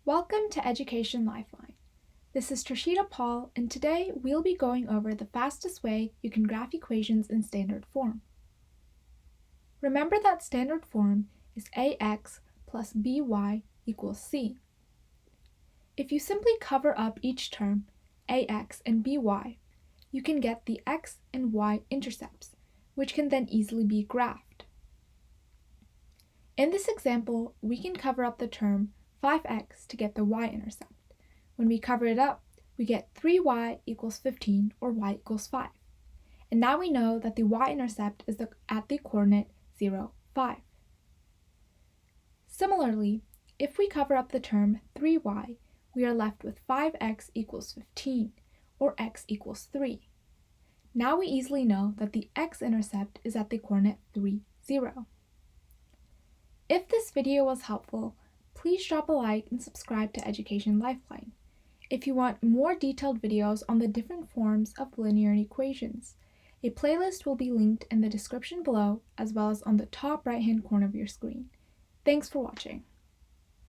Welcome to Education Lifeline. This is Trishita Paul, and today we'll be going over the fastest way you can graph equations in standard form. Remember that standard form is ax plus by equals c. If you simply cover up each term, ax and by, you can get the x and y intercepts, which can then easily be graphed. In this example, we can cover up the term 5x to get the y-intercept. When we cover it up, we get 3y equals 15, or y equals 5. And now we know that the y-intercept is at the coordinate 0, 5. Similarly, if we cover up the term 3y, we are left with 5x equals 15, or x equals 3. Now we easily know that the x-intercept is at the coordinate 3, 0. If this video was helpful, please drop a like and subscribe to Education Lifeline. If you want more detailed videos on the different forms of linear equations, a playlist will be linked in the description below as well as on the top right-hand corner of your screen. Thanks for watching.